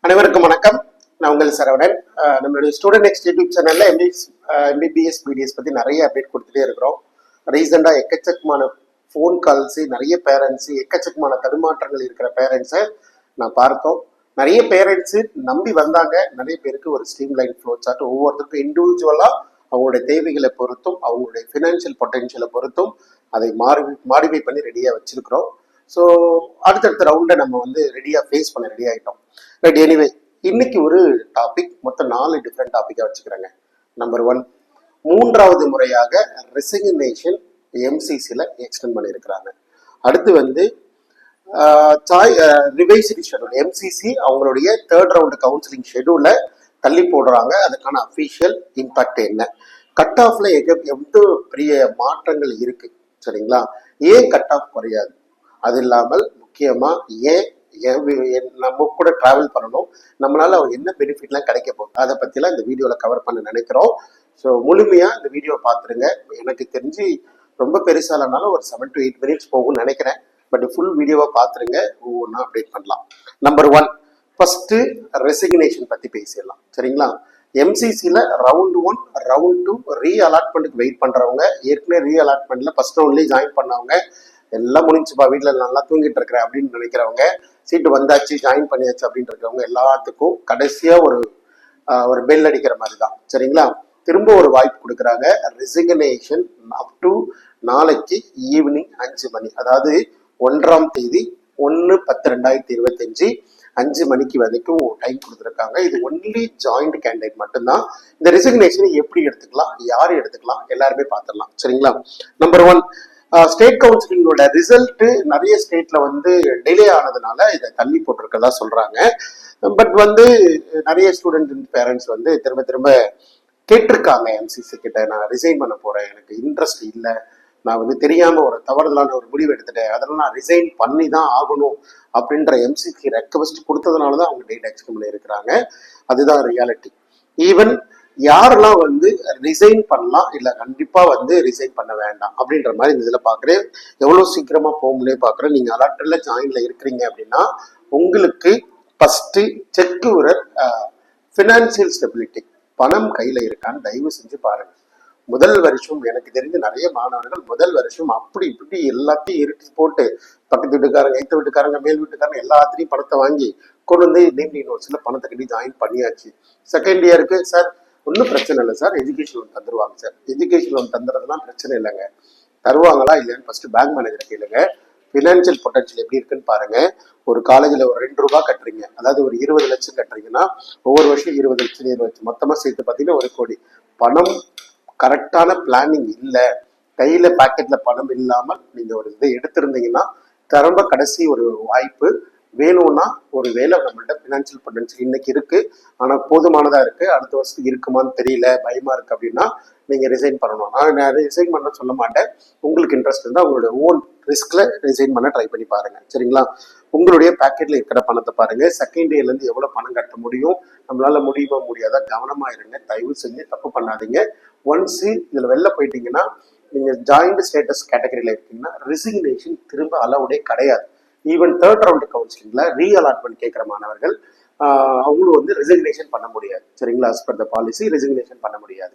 அனைவருக்கும் வணக்கம். நான் உங்கள் சரவணன். நம்மளுடைய ஸ்டூடெண்ட் நெக்ஸ்ட் யூடியூப் சேனல்ல எம்பிபிஎஸ் பிடிஎஸ் பத்தி நிறைய அப்டேட் கொடுத்துட்டே இருக்கிறோம். ரீசெண்டா எக்கச்சக்கமான ஃபோன் கால்ஸ், நிறைய பேரண்ட்ஸ், எக்கச்சக்கமான தடுமாற்றங்கள் இருக்கிற பேரண்ட்ஸை நான் பார்த்தோம். நிறைய பேரண்ட்ஸ் நம்பி வந்தாங்க. நிறைய பேருக்கு ஒரு ஸ்ட்ரீம் லைன் ஃப்ளோ சார்ட் ஒவ்வொருத்தருக்கும் இண்டிவிஜுவலா அவங்களுடைய தேவைகளை பொறுத்தும் அவங்களுடைய ஃபினான்ஷியல் பொட்டன்ஷியலை பொறுத்தும் அதை மாடிஃபை பண்ணி ரெடியா வச்சிருக்கிறோம். ஸோ அடுத்தடுத்த ரவுண்டை நம்ம ரெடியாக ஃபேஸ் பண்ண ரெடி ஆகிட்டோம். ரைட், எனிவே இன்னைக்கு ஒரு டாபிக், மொத்தம் 4 டிஃப்ரெண்ட் டாப்பிக்காக வச்சுக்கிறேங்க. நம்பர் 1, 3வது முறையாக ரெசிக்னேஷன் எம்சிசியில் எக்ஸ்டெண்ட் பண்ணியிருக்கிறாங்க. அடுத்து ரிவைஸ்டு ஷெடியூல் எம்சிசி அவங்களுடைய 3rd ரவுண்டு கவுன்சிலிங் ஷெடியூலை தள்ளி போடுறாங்க. அதுக்கான அஃபிஷியல் இம்பாக்ட் என்ன, கட் ஆஃப்ல எவ்வளோ பெரிய மாற்றங்கள் இருக்கு, சரிங்களா? ஏன் கட் ஆஃப் குறையாது, அது இல்லாமல் முக்கியமா ஏன் நம்ம கூட டிராவல் பண்ணணும், நம்மளால என்ன பெனிஃபிட்லாம் கிடைக்க போகுது, அதை பத்திலாம் இந்த வீடியோல கவர் பண்ண நினைக்கிறோம். ஸோ முழுமையா இந்த வீடியோ பார்த்துருங்க. எனக்கு தெரிஞ்சு ரொம்ப பெருசாலனாலும் ஒரு 7 to 8 மினிட்ஸ் போகும்னு நினைக்கிறேன். பட் ஃபுல் வீடியோவை பார்த்துருங்க, ஒவ்வொன்றா அப்டேட் பண்ணலாம். நம்பர் 1, ஃபர்ஸ்ட் ரெசிக்னேஷன் பத்தி பேசிடலாம், சரிங்களா? எம்சிசியில் ரவுண்ட் 1, ரவுண்ட் 2 ரீ அலாட்மெண்ட்டுக்கு வெயிட் பண்றவங்க, ஏற்கனவே ரீ அலாட்மெண்ட்ல ஃபர்ஸ்ட் ரவுண்ட்லேயே ஜாயின் பண்ணவங்க, எல்லாம் முடிஞ்சுப்பா வீட்டில் நல்லா தூங்கிட்டு இருக்கிறேன் அப்படின்னு நினைக்கிறவங்க, சீட்டு வந்தாச்சு ஜாயின் பண்ணியாச்சு அப்படின்னு இருக்கிறவங்க எல்லாத்துக்கும் கடைசியா ஒரு பெல் அடிக்கிற மாதிரி தான், சரிங்களா? திரும்ப ஒரு வாய்ப்பு கொடுக்குறாங்க. ரெசிக்னேஷன் அப் டு நாளைக்கு ஈவினிங் 5 மணி, அதாவது 1ஆம் தேதி 1/10/2025 5 மணிக்கு வரைக்கும் டைம் கொடுத்துருக்காங்க. இது ஒன்லி ஜாயிண்ட் கேண்டிடேட் மட்டும்தான். இந்த ரெசிக்னேஷனை எப்படி எடுத்துக்கலாம், யார் எடுத்துக்கலாம், எல்லாருமே பார்த்துடலாம், சரிங்களா? நம்பர் 1, ஸ்டேட் கவுன்சிலிங்கோட ரிசல்ட் நிறைய ஸ்டேட்ல டிலே ஆனதுனால இதை தள்ளி போட்டிருக்கதா சொல்றாங்க. பட் நிறைய ஸ்டூடெண்ட் பேரண்ட்ஸ் திரும்ப திரும்ப கேட்டிருக்காங்க எம்சிசி கிட்ட, நான் ரிசைன் பண்ண போறேன், எனக்கு இன்ட்ரெஸ்ட் இல்லை, நான் தெரியாம ஒரு தவறுதலான ஒரு முடிவு எடுத்துட்டேன், அதெல்லாம் நான் ரிசைன் பண்ணி தான் ஆகணும் அப்படின்ற எம்சிசி ரெக்வஸ்ட் கொடுத்ததுனாலதான் அவங்க டேட் எக்ஸ்டெண்ட் பண்ணி இருக்கிறாங்க. அதுதான் ரியாலிட்டி. ஈவன் யாரெல்லாம் ரிசைன் பண்ணலாம், இல்ல கண்டிப்பா ரிசைன் பண்ண வேண்டாம் அப்படின்ற மாதிரி இந்த இதுல பாக்குறேன். எவ்வளவு சீக்கிரமா போகும்னே பாக்குறேன். நீங்க அலாட்டர்ல ஜாயின்ல இருக்கிறீங்க அப்படின்னா உங்களுக்கு ஃபர்ஸ்ட் செக்யூர் ஃபினான்சியல் ஸ்டெபிலிட்டி, பணம் கையில இருக்கான்னு தயவு செஞ்சு பாருங்க. முதல் வருஷம் எனக்கு தெரிஞ்ச நிறைய மாணவர்கள் முதல் வருஷம் அப்படி இப்படி எல்லாத்தையும் இருட்டி போட்டு பக்கத்து வீட்டுக்காரங்க, எய்த்த வீட்டுக்காரங்க, மேல் வீட்டுக்காரங்க எல்லாத்திலையும் பணத்தை வாங்கி கொண்டு நேம்லி யூனிவர்சிட்டியில பணத்தை கட்டி ஜாயின் பண்ணியாச்சு. செகண்ட் இயருக்கு சார் ஒன்றும் பிரச்சனை இல்லை சார், எஜுகேஷன் லோன் தந்துருவாங்க சார். எஜுகேஷன் லோன் தந்துறதுலாம் பிரச்சனை இல்லைங்க, தருவாங்களா இல்லையான்னு ஃபர்ஸ்ட் பேங்க் மேனேஜர் கேளுங்க. ஃபினான்ஷியல் பொட்டன்ஷியல் எப்படி இருக்குன்னு பாருங்க. ஒரு காலேஜில் ஒரு 2 ரூபாய் கட்டுறீங்க, அதாவது ஒரு 20 லட்சம் கட்டுறீங்கன்னா ஒவ்வொரு வருஷம் 20 லட்சம் 20 லட்சம் மொத்தமாக சேர்த்து பார்த்தீங்கன்னா 1 கோடி. பணம் கரெக்டான பிளானிங் இல்லை, கையில பாக்கெட்ல பணம் இல்லாமல் நீங்க ஒரு இதை எடுத்திருந்தீங்கன்னா திரும்ப கடைசி ஒரு வாய்ப்பு வேணும்னா, ஒரு வேலை நம்மள்ட்ட பினான்சியல் பொட்டன்ஷியல் இன்னைக்கு இருக்கு, ஆனா போதுமானதா இருக்கு, அடுத்த வருஷத்துக்கு இருக்குமான்னு தெரியல, பயமா இருக்கு அப்படின்னா நீங்க ரிசைன் பண்ணணும். நான் ரிசைன் பண்ண சொல்ல மாட்டேன், உங்களுக்கு இன்ட்ரெஸ்ட் இருந்தால் உங்களுடைய ஓன் ரிஸ்க்ல ரிசைன் பண்ண ட்ரை பண்ணி பாருங்க, சரிங்களா? உங்களுடைய பாக்கெட்ல இருக்கிற பணத்தை பாருங்க. செகண்ட் இயர்ல இருந்து எவ்வளவு பணம் கட்ட முடியும், நம்மளால முடியுமா முடியாதா, கவனமா இருங்க, தயவு செஞ்சு தப்பு பண்ணாதீங்க. ஒன்ஸ் இதுல வெளில போயிட்டீங்கன்னா, நீங்க ஜாயிண்ட் ஸ்டேட்டஸ் கேட்டகரியில இருக்கீங்கன்னா ரெசிக்னேஷன் திரும்ப அலவுடே கிடையாது. ஈவன் 3rd ரவுண்டு கவுன்சிலிங்ல ரீ அலாட்மெண்ட் கேட்கிற மாணவர்கள் அவங்களும் ரெசிக்னேஷன் பண்ண முடியாது, சரிங்களா? As per the policy resignation பண்ண முடியாது.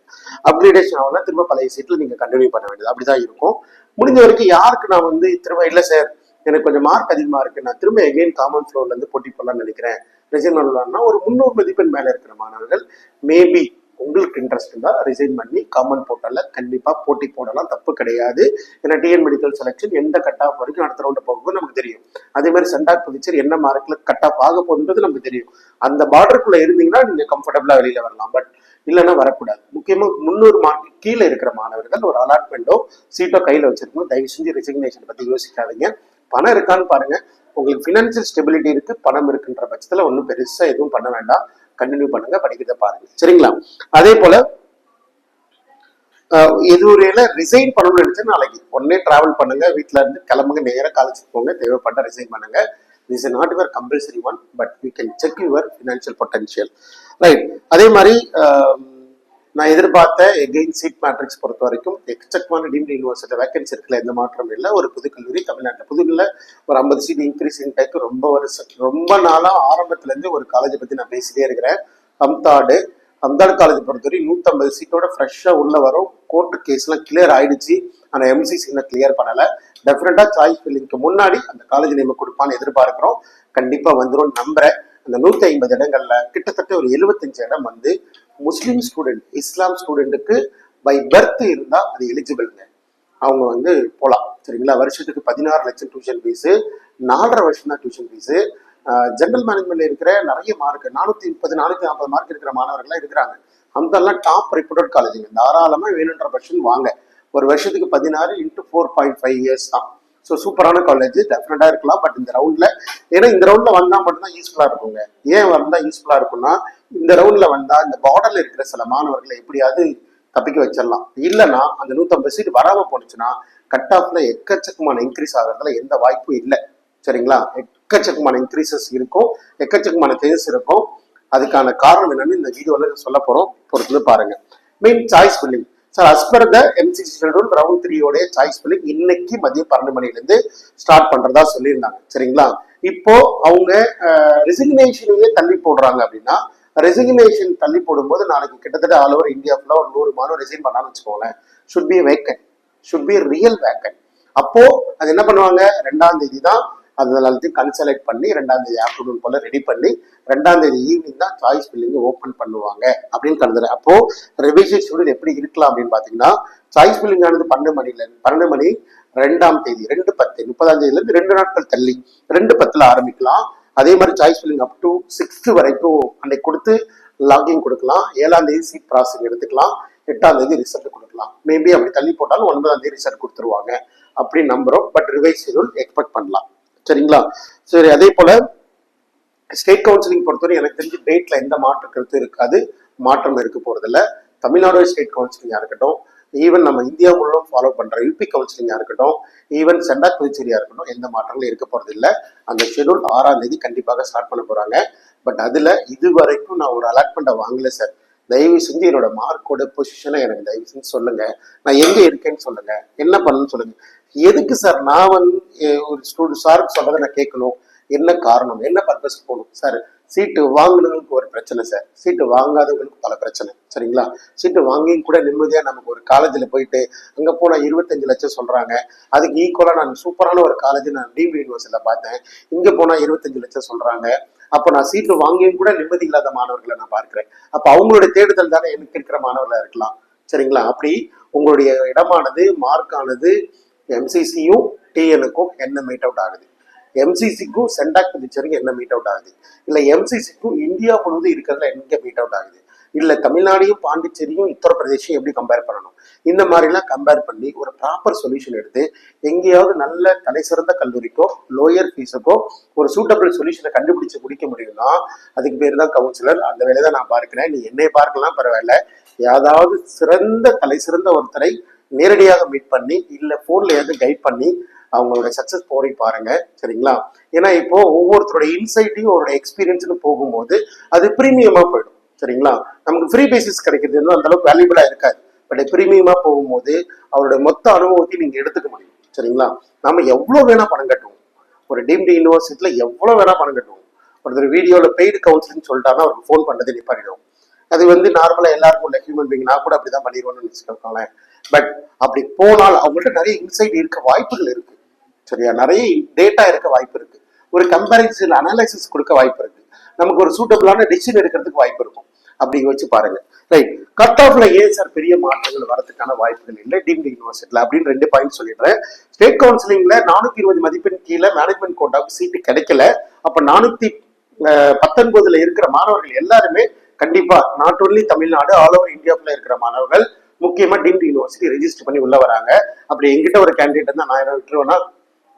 அப்கிரேடேஷன் ஆகலாம், திரும்ப பழைய சீட்ல நீங்க கண்டினியூ பண்ண வேண்டியது, அப்படிதான் இருக்கும். முடிஞ்ச வரைக்கும் யாருக்கு நான் திரும்ப இல்லை சார் எனக்கு கொஞ்சம் மார்க் அதிகமா இருக்கு, நான் திரும்ப எகெயின் காமன் ஃப்ளோர்ல இருந்து போட்டி போடலாம்னு நினைக்கிறேன், ரிசைன் பண்ணலாம்னா ஒரு 300 மதிப்பெண் மேல இருக்கிற மாணவர்கள் மேபி உங்களுக்கு இன்ட்ரெஸ்ட் இருந்தா ரிசைன் பண்ணி காமன் போர்ட்டல்ல கண்டிப்பா போட்டி போடலாம், தப்பு கிடையாது. ஏன்னா டிஎன் மெடிக்கல் செலக்ஷன் எந்த கட் ஆஃப் வரைக்கும் அடுத்த ரவுண்ட் போகும்போது நமக்கு தெரியும். அதே மாதிரி சென்டாக் புதுச்சேரி என்ன மார்க்ல கட் ஆஃப் ஆக போகுதுன்றது நமக்கு தெரியும். அந்த பார்டருக்குள்ள இருந்தீங்கன்னா நீங்க கம்ஃபர்டபுளா வெளியில வரலாம், பட் இல்லைன்னா வரக்கூடாது. முக்கியமா 300 மார்க் கீழே இருக்கிற மாணவர்கள் ஒரு அலாட்மெண்டோ சீட்டோ கையில வச்சிருக்கணும். தயவு செஞ்சு ரெசிக்னேஷன் பத்தி யோசிக்காதீங்க. பணம் இருக்கான்னு பாருங்க. உங்களுக்கு ஃபினான்சியல் ஸ்டெபிலிட்டி இருக்கு, பணம் இருக்குன்ற பட்சத்துல ஒன்றும் பெருசா எதுவும் பண்ண வேண்டாம், கண்டினியூ பண்ணுங்க, படிக்கிறத பாருங்க, சரிங்களா? அதே போல எதுவுரையில ரிசைன் பண்ணணும்னு நினைச்சு நாளைக்கு ஒன்னே டிராவல் பண்ணுங்க, வீட்டுல இருந்து கிளம்புங்க, நேரம் காலேஜுக்கு போங்க, தேவைப்பட்ட ரிசைன் பண்ணுங்க. This is not your compulsory one, but you can check your financial potential, right? அதே மாதிரி நான் எதிர்பார்த்த எகெயின் சீட் மேட்ரிக்ஸ் பொறுத்த வரைக்கும் எக்கச்சக்கமான டீம்டு யூனிவர்சிட்டி வேகன்சி இருக்குல்ல, எந்த மாற்றம் இல்லை. ஒரு புது கல்லூரி தமிழ்நாட்டில் புதுல ஒரு 50 சீட் இன்க்ரீஸ் இன்டேக் ரொம்ப நாளா ஆரம்பத்துல இருந்து ஒரு காலேஜை பத்தி நான் பேசிட்டே இருக்கிறேன். அம்தாடு காலேஜ் பொறுத்தவரை 150 சீட்டோட ஃப்ரெஷ்ஷா உள்ள வரும். கோர்ட்டு கேஸ் எல்லாம் கிளியர் ஆயிடுச்சு. ஆனா எம்சிசி இன்னும் கிளியர் பண்ணல. டெஃபினட்டா சாய்ஸ் ஃபில்லிங்க்கு முன்னாடி அந்த காலேஜ் நேம் கொடுப்பான்னு எதிர்பார்க்கிறோம். கண்டிப்பா வந்துடும் நம்புறேன். அந்த 150 இடங்கள்ல கிட்டத்தட்ட ஒரு 75 இடம் வந்து முஸ்லீம் ஸ்டூடெண்ட், இஸ்லாம் ஸ்டூடெண்ட்டுக்கு பை பர்த் இருந்தா அது எலிஜிபிள்ங்க. அவங்க வந்து போலாம். சரிங்களா? வருஷத்துக்கு 16 லட்சம் டியூஷன் ஃபீஸு, 4.5 வருஷம் தான் டியூஷன் ஃபீஸு. ஜென்ரல் மேனேஜ்மெண்ட்ல இருக்கிற நிறைய மார்க் 430 440 மார்க் இருக்கிற மாணவர்கள்லாம் இருக்கிறாங்க. அந்த டாப் ரெப்யூட்டட் காலேஜுங்க. தாராளமா வேணுன்ற பர்சன் வாங்க. ஒரு வருஷத்துக்கு 16 × 4.5 இயர்ஸ் தான். ஸோ சூப்பரான காலேஜ், டெஃபினட்டா இருக்கலாம். பட் இந்த ரவுண்ட்ல, ஏன்னா இந்த ரவுண்ட்ல வந்தா மட்டும்தான் யூஸ்ஃபுல்லா இருக்குங்க. ஏன் வந்தா யூஸ்ஃபுல்லா இருக்கும்னா, இந்த ரவுண்ட்ல வந்தா இந்த பார்டர்ல இருக்கிற சில மாணவர்களை எப்படியாவது தப்பிக்க வச்சிடலாம். இல்லைன்னா அந்த 150 சீட் வராம போனுச்சுன்னா கட் ஆஃப்ல எக்கச்சக்கமான இன்க்ரீஸ் ஆகிறதுல எந்த வாய்ப்பும் இல்லை. சரிங்களா? எக்கச்சக்கமான இன்க்ரீசஸ் இருக்கும், எக்கச்சக்கமான சேஞ்சஸ் இருக்கும். அதுக்கான காரணம் என்னன்னு இந்த வீடியோல சொல்ல போறோம், பொறுத்து பாருங்க. Main choice filling sir, as per the MCC schedule round 3 choice filling இன்னைக்கு மதியம் 12 மணில இருந்து ஸ்டார்ட் பண்றதா சொல்லியிருந்தாங்க. சரிங்களா? இப்போ அவங்க ரெசிக்னேஷனையே தள்ளி போடுறாங்க. அப்படின்னா ரெசிக்னேஷன் தள்ளி போடும்போது நாளைக்கு கிட்டத்தட்ட ஆல் ஓவர் இந்தியா ஃபுல்லா ஒரு 100 மாணவர் ரெசின் பண்ணான்னு வச்சுக்கோங்களேன். Should be vacant, should be real vacant. அப்போ அது என்ன பண்ணுவாங்க, 2ஆம் தேதி தான் அது எல்லாத்தையும் கன்சல்ட் பண்ணி 2ஆம் தேதி ஆஃப்டர்நூன் போல ரெடி பண்ணி 2ஆம் தேதி ஈவினிங் தான் சாய்ஸ் ஃபில்லிங் ஓப்பன் பண்ணுவாங்க அப்படின்னு கருதுறேன். அப்போ ரிவிஷன் ஷெட்யூல் எப்படி இருக்கலாம் அப்படின்னு பாத்தீங்கன்னா, சாய்ஸ் ஃபில்லிங் ஆனது 12 மணி 2ஆம் தேதி 2/10 30ஆம் தேதியில இருந்து 2 நாட்கள் தள்ளி 2/10 ஆரம்பிக்கலாம். அதே மாதிரி choice filling up to 6th வரைக்கும் அன்னைக்கு கொடுத்து லாகிங் கொடுக்கலாம். 7ஆம் தேதி சீட் ப்ராசஸிங் எடுத்துக்கலாம். 8ஆம் தேதி ரிசல்ட் கொடுக்கலாம். மேபி அப்படி தள்ளி போட்டாலும் 9ஆம் தேதி ரிசல்ட் கொடுத்துருவாங்க அப்படின்னு நம்புறோம். பட் ரிவைஸ் ஷெட்யூல் எக்ஸ்பெக்ட் பண்ணலாம். சரிங்களா? சரி, அதே போல ஸ்டேட் கவுன்சிலிங் பொறுத்தவரை எனக்கு தெரிஞ்சு டேட்ல எந்த மாற்ற கருத்து இருக்காது, மாற்றம் இருக்க போறதில்ல. தமிழ்நாடு ஸ்டேட் கவுன்சிலிங்கா இருக்கட்டும், ஈவன் நம்ம இந்தியா முழுவதும் ஃபாலோ பண்ற யூபி கவுன்சிலிங்கா இருக்கட்டும், ஈவன் சென்டாக் புதுச்சேரியா இருக்கட்டும், எந்த மாற்றங்களும் இருக்க போறது இல்லை. அந்த ஷெட்யூல் 6ஆம் தேதி கண்டிப்பாக ஸ்டார்ட் பண்ண போறாங்க. பட் அதுல இது வரைக்கும் நான் ஒரு அலாட்மெண்ட்டை வாங்கல சார். தயவு செஞ்சு என்னோட மார்க்கோட பொசிஷனை எனக்கு தயவு செஞ்சு சொல்லுங்க. நான் எங்க இருக்கேன்னு சொல்லுங்க, என்ன பண்ணணும்னு சொல்லுங்க. எதுக்கு சார் நான் வந்து ஒரு ஸ்டூடெண்ட் சாருக்கு சொல்றதை நான் கேட்கணும்? என்ன காரணம், என்ன பர்பஸ் போகணும் சார்? சீட்டு வாங்கினவங்களுக்கு ஒரு பிரச்சனை சார், சீட்டு வாங்காதவங்களுக்கு பல பிரச்சனை. சரிங்களா? சீட்டு வாங்கியும் கூட நிம்மதியா நமக்கு ஒரு காலேஜ்ல போயிட்டு அங்க போனா 25 லட்சம் சொல்றாங்க. அதுக்கு ஈக்குவலா நான் சூப்பரான ஒரு காலேஜ் நான் டீம்டு யூனிவர்சிட்டியில பார்த்தேன். இங்க போனா 25 லட்சம் சொல்றாங்க. அப்ப நான் சீட்டு வாங்கியும் கூட நிம்மதி இல்லாத மாணவர்களை நான் பார்க்கிறேன். அப்ப அவங்களுடைய தேடுதல் தானே எனக்கு இருக்கிற மாணவர்களா இருக்கலாம். சரிங்களா? அப்படி உங்களுடைய இடமானது மார்க்கானது எம்சிசியும் டிஎனுக்கும் என்ன மீட் அவுட் ஆகுது, எம்சிசிக்கும் சென்டாக் புதுச்சேரிக்கும் என்ன மீட் அவுட் ஆகுது, இல்ல எம்சிசிக்கும் இந்தியா முழுவதும் இருக்கிறதுல எங்க மீட் அவுட் ஆகுது, இல்ல தமிழ்நாடையும் பாண்டிச்சேரியும் உத்தரப்பிரதேசையும் எப்படி கம்பேர் பண்ணணும், இந்த மாதிரிலாம் கம்பேர் பண்ணி ஒரு ப்ராப்பர் சொல்யூஷன் எடுத்து எங்கேயாவது நல்ல தலை சிறந்த கல்லூரிக்கோ லோயர் ஃபீஸுக்கோ ஒரு சூட்டபிள் சொல்யூஷனை கண்டுபிடிச்சு முடிக்க முடியும்னா அதுக்கு பேர் தான் கவுன்சிலர். அந்த வேலையை தான் நான் பார்க்கிறேன். நீ என்னை பார்க்கலாம் பரவாயில்ல, ஏதாவது சிறந்த தலை சிறந்த ஒருத்தரை நேரடியாக மீட் பண்ணி இல்ல போன்ல ஏதாவது கைட் பண்ணி அவங்களோட சக்சஸ் ஸ்டோரி பாருங்க. சரிங்களா? ஏன்னா இப்போ ஒவ்வொருத்தரோட இன்சைட்டையும் அவரோட எக்ஸ்பீரியன்ஸ்னு போகும்போது அது பிரீமியமா போயிடும். சரிங்களா? நமக்கு ஃப்ரீ பேசிஸ் கிடைக்கிறது அந்த அளவுக்கு வேல்யூபிளா இருக்காது. பட் பிரீமியமா போகும்போது அவரோட மொத்த அனுபவத்தையும் நீங்க எடுத்துக்க முடியும். சரிங்களா? நம்ம எவ்வளவு வேணா பணம் கட்டுவோம், ஒரு டீம்டு யூனிவர்சிட்டியில எவ்வளவு வேணா பணம் கட்டுவோம். ஒருத்தர் வீடியோல பெய்டு கவுன்சிலிங் சொல்லிட்டாருன்னா அவருக்கு ஃபோன் பண்ணதை நிப்பாட்டிடும். அது வந்து நார்மலா எல்லாருக்கும் உள்ள ஹியூமன் பீங், நான் கூட அப்படிதான் பண்ணிடுவேன்னு வச்சுக்கோங்களேன். பட் அப்படி போனால் அவங்கள்ட்ட நிறைய இன்சைட் இருக்க வாய்ப்புகள் இருக்கு. சரியா? நிறைய டேட்டா இருக்க வாய்ப்பு இருக்கு. ஒரு கம்பேரிசன் அனாலிசிஸ் கொடுக்க வாய்ப்பு இருக்கு. நமக்கு ஒரு சூட்டபிளான டிசிஷன் எடுக்கிறதுக்கு வாய்ப்பு இருக்கும். அப்படி வச்சு பாருங்க. ரைட், கட் ஆஃப்ல ஏன் சார் பெரிய மாற்றங்கள் வரதுக்கான வாய்ப்புகள் இல்லை டீம்டு யூனிவர்சிட்டியில அப்படின்னு 2 பாயிண்ட் சொல்லிடுறேன். ஸ்டேட் கவுன்சிலிங்ல 420 மதிப்பெண் கீழே மேனேஜ்மெண்ட் கோட்டாவுக்கு சீட்டு கிடைக்கல. அப்ப 419 இருக்கிற மாணவர்கள் எல்லாருமே கண்டிப்பா not only Tamil Nadu, all over இந்தியாவுல இருக்கிற மாணவர்கள் முக்கியமா டீம்டு யூனிவர்சிட்டி ரெஜிஸ்டர் பண்ணி உள்ள வராங்க. அப்படி எங்கிட்ட ஒரு கேண்டிடேட் இருந்தா நான் விட்டுருவேன்னா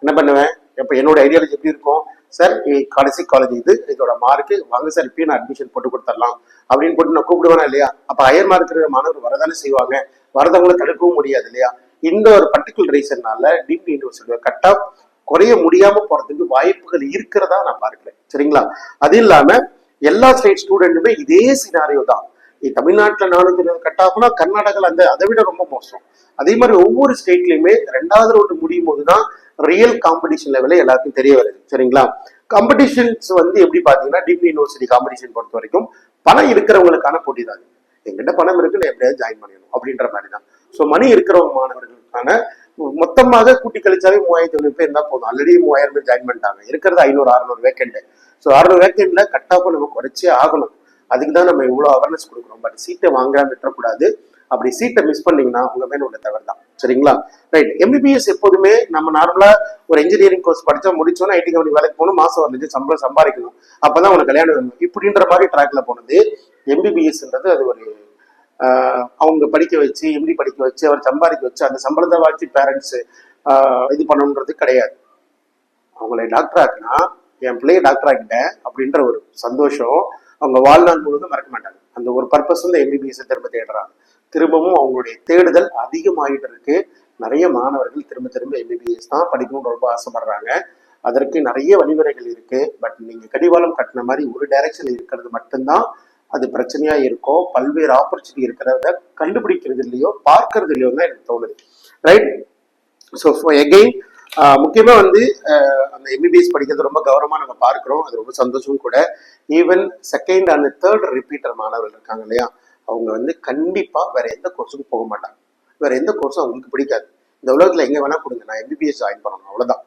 என்ன பண்ணுவேன்? இப்ப என்னோட ஐடியாலஜி எப்படி இருக்கும் சார், கடைசி காலேஜ் இதோட மார்க்கு வாங்க சார், இப்பயும் நான் அட்மிஷன் போட்டு கொடுத்துடலாம் அப்படின்னு போட்டு நான் கூப்பிடுவேனா இல்லையா? அப்ப ஹையர் மார்க் இருக்கிற மாணவர் வரதானே செய்வாங்க, வரதவங்களை தடுக்கவும் முடியாது இல்லையா? இந்த ஒரு பர்டிகுலர் ரீசன்னால டீம்டு யூனிவர்சிட்டி கட் ஆஃப் குறைய முடியாம போறதுக்கு வாய்ப்புகள் இருக்கிறதா நான் பார்க்கிறேன். சரிங்களா? அது இல்லாம எல்லா ஸ்டேட் ஸ்டூடெண்ட்டுமே இதே சினாரியோ தான். தமிழ்நாட்டுல 420 கட் ஆகும்னா கர்நாடகால அதை விட ரொம்ப மோசம். அதே மாதிரி ஒவ்வொரு ஸ்டேட்லயுமே 2வது ரவுண்டு முடியும் போதுதான் ரியல் காம்படிஷன் லெவலே எல்லாருக்கும் தெரிய வருது. சரிங்களா? காம்படிஷன்ஸ் எப்படி பாத்தீங்கன்னா டீம்டு யூனிவர்சிட்டி காம்படிஷன் பொறுத்த வரைக்கும் பணம் இருக்கிறவங்களுக்கான போட்டி தான். எங்கிட்ட பணம் இருக்கு, நான் எப்படியாவது ஜாயின் பண்ணிடணும் அப்படின்ற மாதிரி தான். ஸோ மணி இருக்கிறவங்க மாணவர்களுக்கான மொத்தமாக கூட்டி கழிச்சாவே 3500 பேர் இருந்தா போதும். ஆல்ரெடி 3000 பேர் ஜாயின் பண்ணிட்டாங்க. இருக்கிறது 500-600 வேக்கண்ட். ஸோ 600 வேக்கண்ட்ல கட் ஆஃப் நம்ம குறைச்சே ஆகணும். அதுக்கு தான் நம்ம இவ்வளவு அவேர்னஸ் கொடுக்குறோம். பட் சீட்டை வாங்காம விட்டுறக்கூடாது. அப்படி சீட்டை மிஸ் பண்ணீங்கன்னா உங்க மேல உள்ள தவறு தான். சரிங்களா? ரைட். எம்பிபிஎஸ் எப்போதுமே நம்ம நார்மலா ஒரு இன்ஜினியரிங் கோர்ஸ் படிச்சா முடிச்சோன்னா ஐடி கம்பெனி வேலைக்கு போகணும், மாசம் 1 லட்சம் சம்பளம் சம்பாதிக்கணும், அப்பதான் உனக்கு கல்யாணம் வேணும் இப்படின்ற மாதிரி ட்ராக்ல போனது. எம்பிபிஎஸ்ன்றது அது ஒரு அவங்க படிக்க வச்சு எம்டி படிக்க வச்சு அவர் சம்பாதிக்க வச்சு அந்த சம்பளத்தை வாட்சி பேரண்ட்ஸ் இது பண்ணணுன்றது கிடையாது. அவங்களை டாக்டர் ஆக்குனா என் பிள்ளைய டாக்டர் ஆக்கிட்டேன் அப்படின்ற ஒரு சந்தோஷம் அவங்க வாழ்நாள் முழுவதும் மறக்க மாட்டாங்க. அந்த ஒரு பர்பஸ் வந்து எம்பிபிஎஸ் திரும்ப தேடுறாங்க. திரும்பவும் அவங்களுடைய தேடுதல் அதிகமாகிட்டு இருக்கு. நிறைய மாணவர்கள் திரும்ப திரும்ப எம்பிபிஎஸ் தான் படிக்கணும்னு ரொம்ப ஆசைப்படுறாங்க. அதற்கு நிறைய வழிமுறைகள் இருக்கு. பட் நீங்க கடிவாளம் கட்டின மாதிரி ஒரு டைரக்ஷன் இருக்கிறது மட்டும்தான் அது பிரச்சனையா இருக்கும். பல்வேறு ஆப்பர்ச்சுனிட்டி இருக்கிறத கண்டுபிடிக்கிறது இல்லையோ பார்க்கறது இல்லையோ தான் எனக்கு தோணுது. ரைட். ஸோ எகெயின் முக்கியமா அந்த எம்பிபிஎஸ் படிக்கிறது ரொம்ப கௌரவமா நம்ம பார்க்கிறோம். அது ரொம்ப சந்தோஷமும் கூட. Even 2nd and 3rd repeater மாணவர்கள் இருக்காங்க இல்லையா, அவங்க கண்டிப்பா வேற எந்த கோர்ஸுக்கும் போக மாட்டாங்க. வேற எந்த கோர்ஸும் அவங்களுக்கு பிடிக்காது. இந்த உலகத்துல எங்க வேணா கொடுங்க, நான் எம்பிபிஎஸ் ஜாயின் பண்ணணும் அவ்வளவுதான்.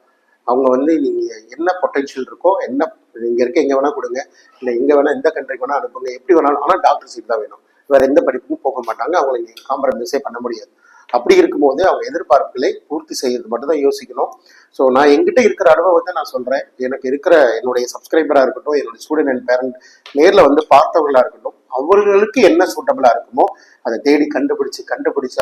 அவங்க நீங்க என்ன பொட்டன்ஷியல் இருக்கோ, என்ன இங்க இருக்க எங்க வேணா கொடுங்க, இல்ல எங்க வேணா எந்த கண்ட்ரிக்கு வேணா அனுப்புங்க, எப்படி வேணாலும், ஆனா டாக்டர் சீட் தான் வேணும். வேற எந்த படிப்புக்கும் போக மாட்டாங்க. அவங்களை நீங்க காம்ப்ரமைஸே பண்ண முடியாது. அப்படி இருக்கும்போது அவங்க எதிர்பார்ப்புகளை பூர்த்தி செய்யறது மட்டும் தான் யோசிக்கணும். ஸோ நான் எங்கிட்ட இருக்கிற அனுபவத்தை நான் சொல்றேன். எனக்கு இருக்கிற என்னுடைய சப்ஸ்கிரைபரா இருக்கட்டும், என்னுடைய ஸ்டூடெண்ட் அண்ட் பேரண்ட் நேர்ல பார்த்தவங்களா இருக்கட்டும், அவர்களுக்கு என்ன சூட்டபிளா இருக்குமோ அதை தேடி கண்டுபிடிச்சு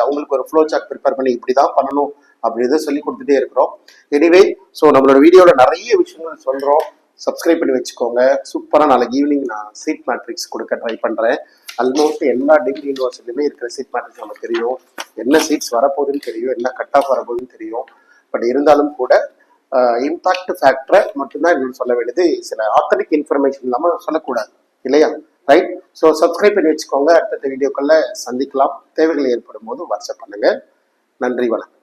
அவங்களுக்கு ஒரு ஃப்ளோ சார்ட் ப்ரிப்பேர் பண்ணி இப்படிதான் பண்ணணும் அப்படின்றத சொல்லி கொடுத்துட்டே இருக்கிறோம். எனிவே, ஸோ நம்மளோட வீடியோல நிறைய விஷயங்கள் சொல்றோம். சப்ஸ்கிரைப் பண்ணி வச்சுக்கோங்க. சூப்பராக நாளைக்கு ஈவினிங் நான் சீட் மேட்ரிக்ஸ் கொடுக்க ட்ரை பண்ணுறேன். ஆல்மோஸ்ட் எல்லா டிகிரி யூனிவர்சிட்டியுமே இருக்கிற சீட் மேட்ரிக்ஸ் நமக்கு தெரியும். என்ன சீட்ஸ் வரப்போகுதுன்னு தெரியும், என்ன கட் ஆஃப் வரப்போகுதுன்னு தெரியும். பட் இருந்தாலும் கூட இம்பாக்ட் ஃபேக்டரை மட்டும்தான் இன்னும் சொல்ல வேண்டியது. சில ஆத்தன்டிக் இன்ஃபர்மேஷன் இல்லாமல் சொல்லக்கூடாது இல்லையா? ரைட். ஸோ சப்ஸ்கிரைப் பண்ணி வச்சுக்கோங்க. அடுத்த வீடியோக்களில் சந்திக்கலாம். தேவைகள் ஏற்படும் போது வாட்ஸ்அப் பண்ணுங்க. நன்றி, வணக்கம்.